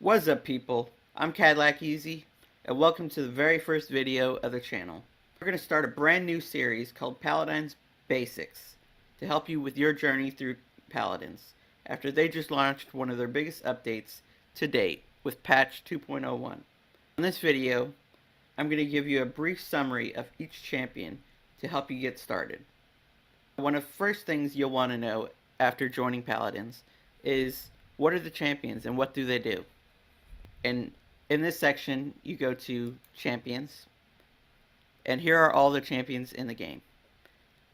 What's up, people? I'm Cadillac Easy, and welcome to the very first video of the channel. We're going to start a brand new series called Paladins Basics to help you with your journey through Paladins after they just launched one of their biggest updates to date with patch 2.01. In this video, I'm going to give you a brief summary of each champion to help you get started. One of the first things you'll want to know after joining Paladins is what are the champions and what do they do? And in this section, you go to champions, and here are all the champions in the game.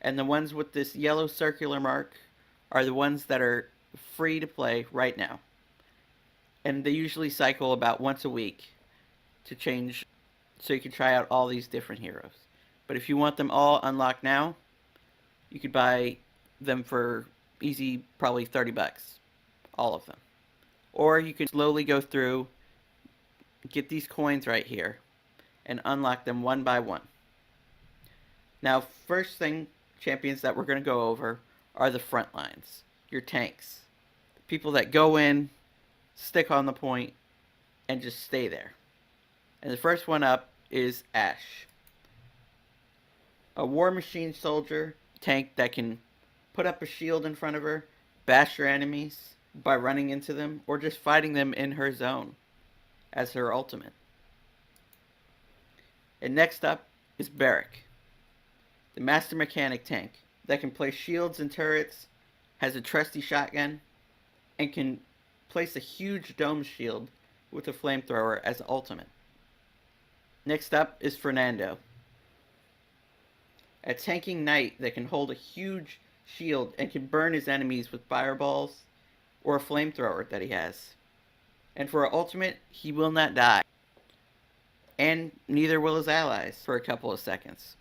And the ones with this yellow circular mark are the ones that are free to play right now. And they usually cycle about once a week to change, so you can try out all these different heroes. But if you want them all unlocked now, you could buy them for easy, probably 30 bucks, all of them. Or you can slowly go through, get these coins right here, and unlock them one by one. Now, first thing, champions that we're going to go over are the front lines, your tanks. People that go in, stick on the point, and just stay there. And the first one up is Ashe. A war machine soldier tank that can put up a shield in front of her, bash your enemies by running into them, or just fighting them in her zone as her ultimate. And next up is Barrack, the master mechanic tank that can place shields and turrets, has a trusty shotgun, and can place a huge dome shield with a flamethrower as ultimate. Next up is Fernando, a tanking knight that can hold a huge shield and can burn his enemies with fireballs or a flamethrower that he has. And for our ultimate, he will not die. And neither will his allies for a couple of seconds.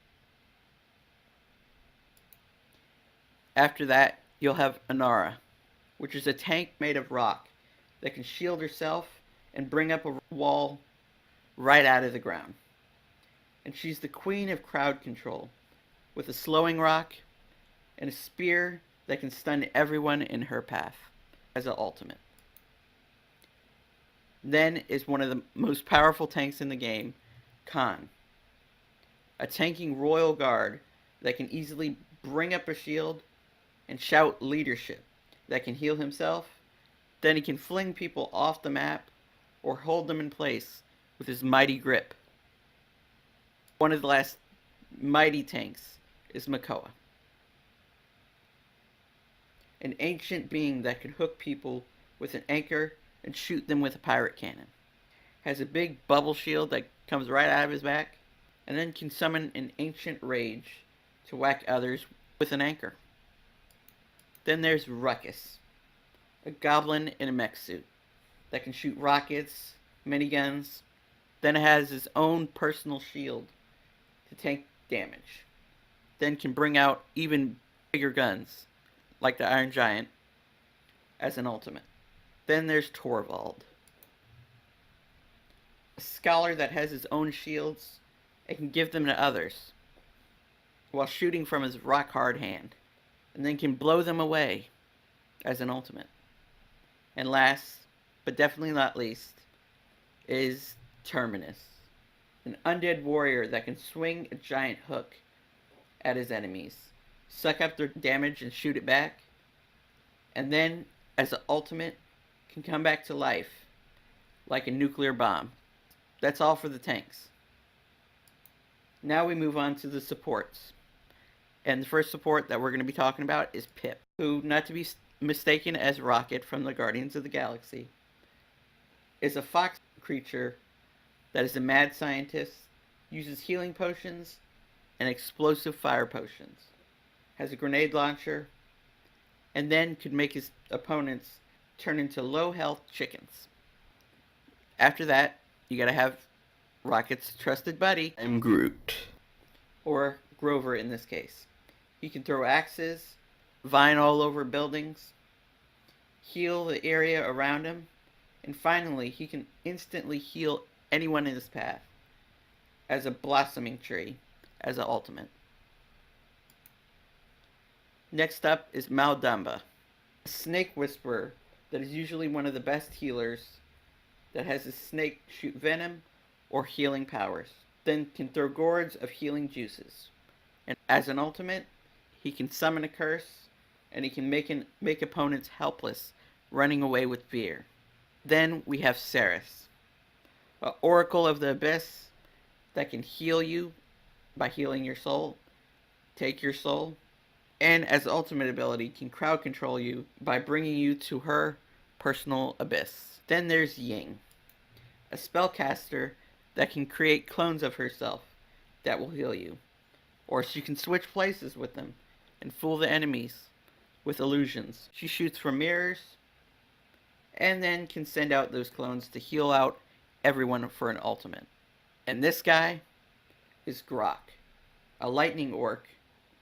After that, you'll have Inara, which is a tank made of rock that can shield herself and bring up a wall right out of the ground. And she's the queen of crowd control, with a slowing rock and a spear that can stun everyone in her path as an ultimate. Then is one of the most powerful tanks in the game, Khan, a tanking royal guard that can easily bring up a shield and shout leadership, that can heal himself. Then he can fling people off the map or hold them in place with his mighty grip. One of the last mighty tanks is Makoa, an ancient being that can hook people with an anchor and shoot them with a pirate cannon. Has a big bubble shield that comes right out of his back, and then can summon an ancient rage to whack others with an anchor. Then there's Ruckus, a goblin in a mech suit that can shoot rockets, miniguns. Then it has his own personal shield to tank damage. Then can bring out even bigger guns, like the Iron Giant, as an ultimate. Then there's Torvald, a scholar that has his own shields and can give them to others while shooting from his rock-hard hand, and then can blow them away as an ultimate. And last, but definitely not least, is Terminus, an undead warrior that can swing a giant hook at his enemies, suck up their damage and shoot it back, and then, as an ultimate, can come back to life like a nuclear bomb. That's all for the tanks. Now we move on to the supports. And the first support that we're going to be talking about is Pip, who, not to be mistaken as Rocket from the Guardians of the Galaxy, is a fox creature that is a mad scientist, uses healing potions and explosive fire potions, has a grenade launcher, and then could make his opponents turn into low health chickens. After that, you gotta have Rocket's trusted buddy, I'm Groot, or Grover in this case. He can throw axes, vine all over buildings, heal the area around him, and finally he can instantly heal anyone in his path as a blossoming tree, as an ultimate. Next up is Maldamba, a snake whisperer that is usually one of the best healers that has his snake shoot venom or healing powers. Then can throw gourds of healing juices. And as an ultimate, he can summon a curse, and he can make opponents helpless, running away with fear. Then we have Ceres, an oracle of the abyss that can heal you by healing your soul, take your soul, and as ultimate ability can crowd control you by bringing you to her personal abyss. Then there's Ying, a spellcaster that can create clones of herself that will heal you. Or she can switch places with them and fool the enemies with illusions. She shoots from mirrors and then can send out those clones to heal out everyone for an ultimate. And this guy is Grok, a lightning orc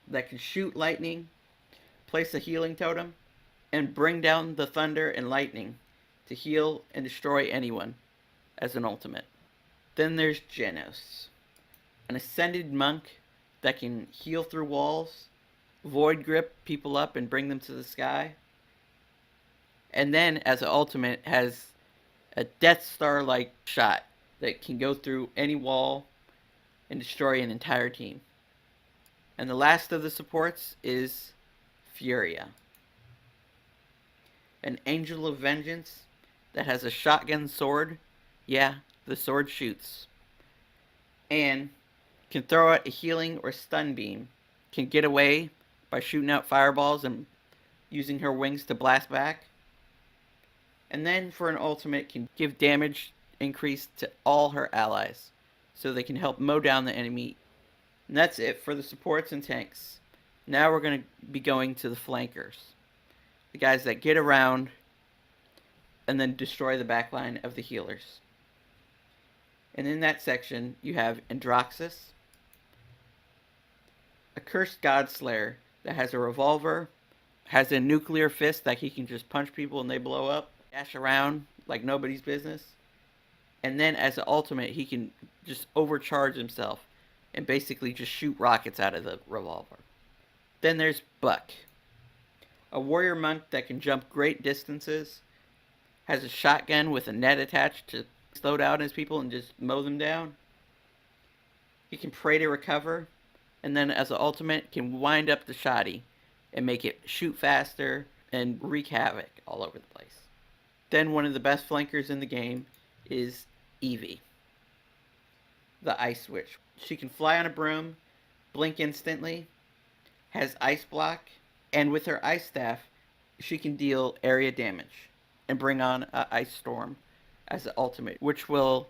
that can shoot lightning, place a healing totem, and bring down the thunder and lightning to heal and destroy anyone as an ultimate. Then there's Genos, an ascended monk that can heal through walls, void grip people up and bring them to the sky. And then as an ultimate has a Death Star-like shot that can go through any wall and destroy an entire team. And the last of the supports is Furia, an angel of vengeance that has a shotgun sword. Yeah, the sword shoots. And can throw out a healing or stun beam. Can get away by shooting out fireballs and using her wings to blast back. And then for an ultimate can give damage increase to all her allies, so they can help mow down the enemy. And that's it for the supports and tanks. Now we're going to be going to the flankers, the guys that get around and then destroy the backline of the healers. And in that section you have Androxus, a cursed god slayer that has a revolver, has a nuclear fist that he can just punch people and they blow up, dash around like nobody's business. And then as an ultimate, he can just overcharge himself and basically just shoot rockets out of the revolver. Then there's Buck, a warrior monk that can jump great distances, has a shotgun with a net attached to slow down his people and just mow them down. He can pray to recover, and then as an ultimate can wind up the shotty and make it shoot faster and wreak havoc all over the place. Then one of the best flankers in the game is Eevee, the Ice Witch. She can fly on a broom, blink instantly, has ice block, and with her ice staff, she can deal area damage and bring on an ice storm as the ultimate, which will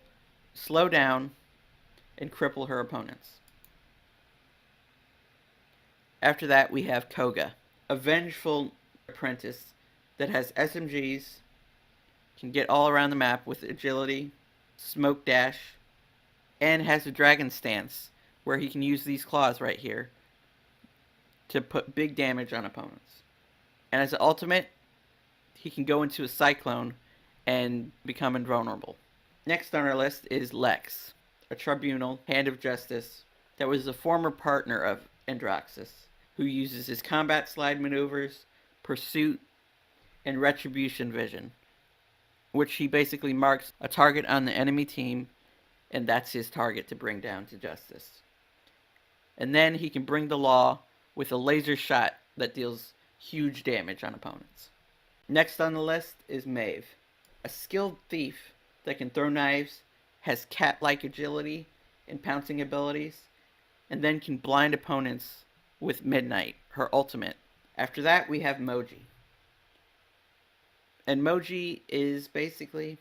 slow down and cripple her opponents. After that, we have Koga, a vengeful apprentice that has SMGs, can get all around the map with agility, smoke dash, and has a dragon stance where he can use these claws right here to put big damage on opponents. And as an ultimate, he can go into a cyclone and become invulnerable. Next on our list is Lex, a tribunal, hand of justice, that was a former partner of Androxus, who uses his combat slide maneuvers, pursuit, and retribution vision, which he basically marks a target on the enemy team, and that's his target to bring down to justice. And then he can bring the law with a laser shot that deals huge damage on opponents. Next on the list is Maeve, a skilled thief that can throw knives, has cat-like agility and pouncing abilities, and then can blind opponents with Midnight, her ultimate. After that, we have Moji. And Moji is basically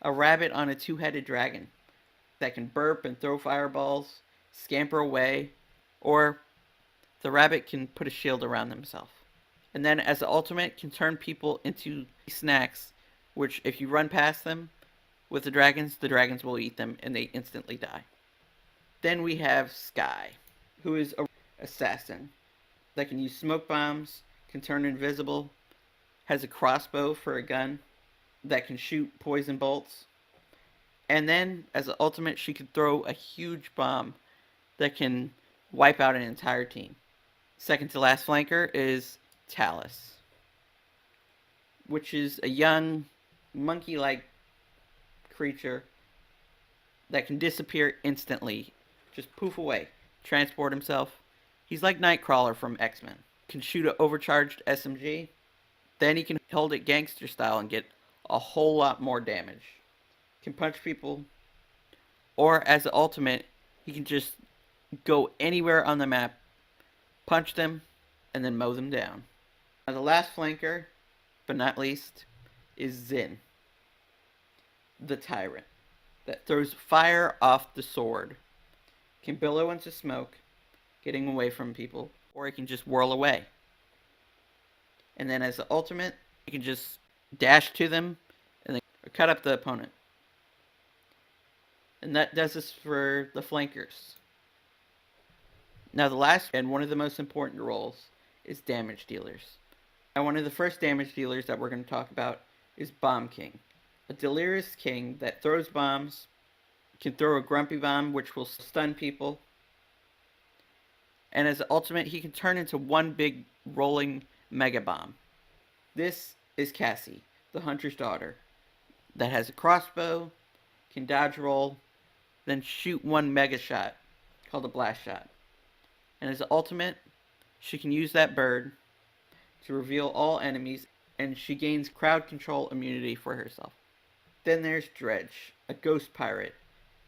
a rabbit on a two-headed dragon that can burp and throw fireballs, scamper away, or the rabbit can put a shield around himself. And then as the ultimate, can turn people into snacks, which if you run past them with the dragons will eat them and they instantly die. Then we have Sky, who is an assassin that can use smoke bombs, can turn invisible, has a crossbow for a gun that can shoot poison bolts. And then, as an ultimate, she can throw a huge bomb that can wipe out an entire team. Second to last flanker is Talus, which is a young, monkey-like creature that can disappear instantly. Just poof away. Transport himself. He's like Nightcrawler from X-Men. Can shoot an overcharged SMG. Then he can hold it gangster style and get a whole lot more damage. Can punch people. Or as the ultimate, he can just go anywhere on the map, punch them, and then mow them down. Now the last flanker, but not least, is Zin, the Tyrant, that throws fire off the sword. Can billow into smoke, getting away from people, or he can just whirl away. And then as the ultimate, you can just dash to them and then cut up the opponent. And that does this for the flankers. Now the last and one of the most important roles is damage dealers. Now one of the first damage dealers that we're going to talk about is Bomb King. A delirious king that throws bombs, can throw a grumpy bomb which will stun people. And as the ultimate, he can turn into one big rolling mega bomb. This is Cassie, the hunter's daughter, that has a crossbow, can dodge roll, then shoot one mega shot called a blast shot. And as the ultimate, she can use that bird to reveal all enemies, and she gains crowd control immunity for herself. Then there's Dredge, a ghost pirate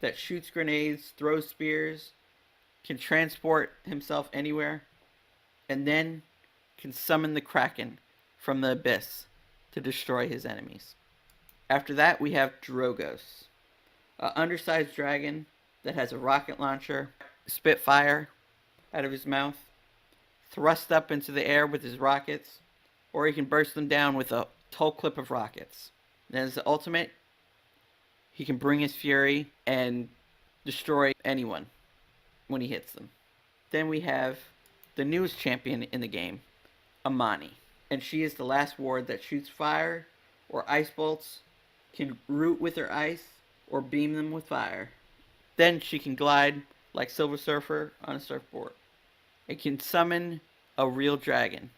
that shoots grenades, throws spears, can transport himself anywhere, and then can summon the Kraken from the abyss to destroy his enemies. After that, we have Drogos, an undersized dragon that has a rocket launcher, spit fire out of his mouth, thrust up into the air with his rockets, or he can burst them down with a whole clip of rockets. Then as the ultimate, he can bring his fury and destroy anyone when he hits them. Then we have the newest champion in the game, Amani. And she is the last ward that shoots fire or ice bolts, can root with her ice, or beam them with fire. Then she can glide like Silver Surfer on a surfboard. It can summon a real dragon.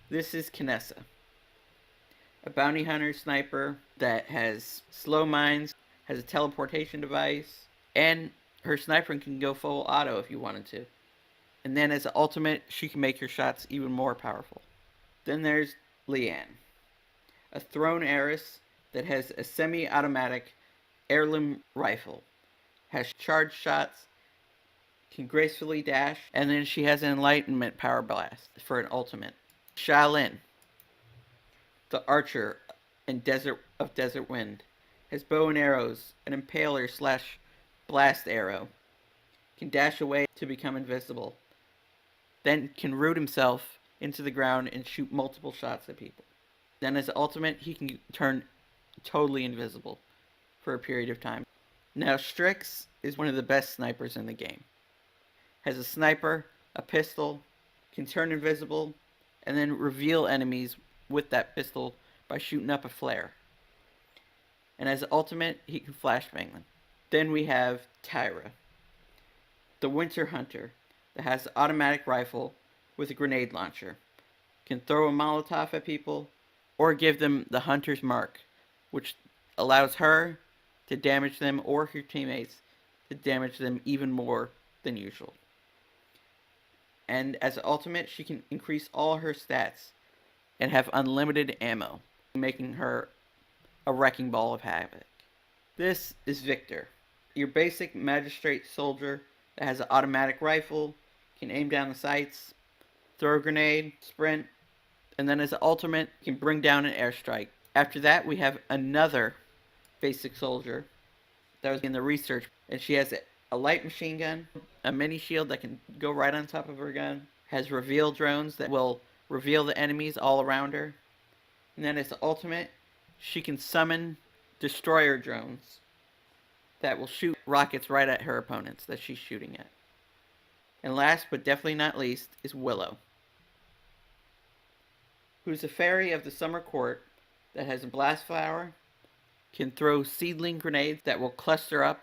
This is Kinessa, a bounty hunter sniper that has slow mines, has a teleportation device, and her sniper can go full auto if you wanted to. And then as an ultimate, she can make her shots even more powerful. Then there's Leanne, a throne heiress that has a semi-automatic heirloom rifle, has charged shots, can gracefully dash, and then she has an enlightenment power blast for an ultimate. Shaolin, the archer in Desert Wind, has bow and arrows, an impaler slash blast arrow, can dash away to become invisible, then can root himself into the ground and shoot multiple shots at people. Then as ultimate, he can turn totally invisible for a period of time. Now Strix is one of the best snipers in the game. Has a sniper, a pistol, can turn invisible, and then reveal enemies with that pistol by shooting up a flare. And as ultimate, he can flashbang them. Then we have Tyra, the Winter Hunter that has an automatic rifle with a grenade launcher, can throw a Molotov at people, or give them the Hunter's Mark, which allows her to damage them or her teammates to damage them even more than usual. And as an ultimate, she can increase all her stats and have unlimited ammo, making her a wrecking ball of havoc. This is Victor, your basic magistrate soldier that has an automatic rifle, can aim down the sights, throw a grenade, sprint, and then as an ultimate, can bring down an airstrike. After that, we have another basic soldier that was in the research, and she has a light machine gun, a mini shield that can go right on top of her gun, has reveal drones that will reveal the enemies all around her, and then as the ultimate, she can summon destroyer drones that will shoot rockets right at her opponents that she's shooting at. And last but definitely not least is Willow, who's a fairy of the summer court that has a blast flower, can throw seedling grenades that will cluster up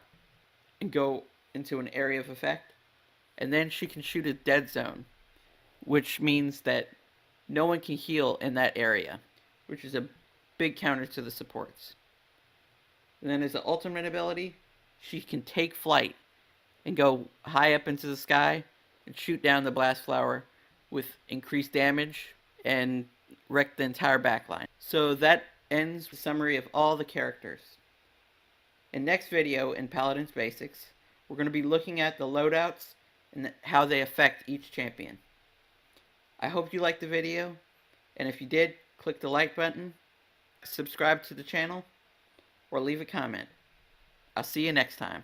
and go into an area of effect, and then she can shoot a dead zone, which means that no one can heal in that area, which is a big counter to the supports. And then as an ultimate ability, she can take flight and go high up into the sky and shoot down the blast flower with increased damage and wreck the entire backline. So that ends the summary of all the characters. In next video in Paladins Basics, we're going to be looking at the loadouts and how they affect each champion. I hope you liked the video, and if you did, click the like button, subscribe to the channel, or leave a comment. I'll see you next time.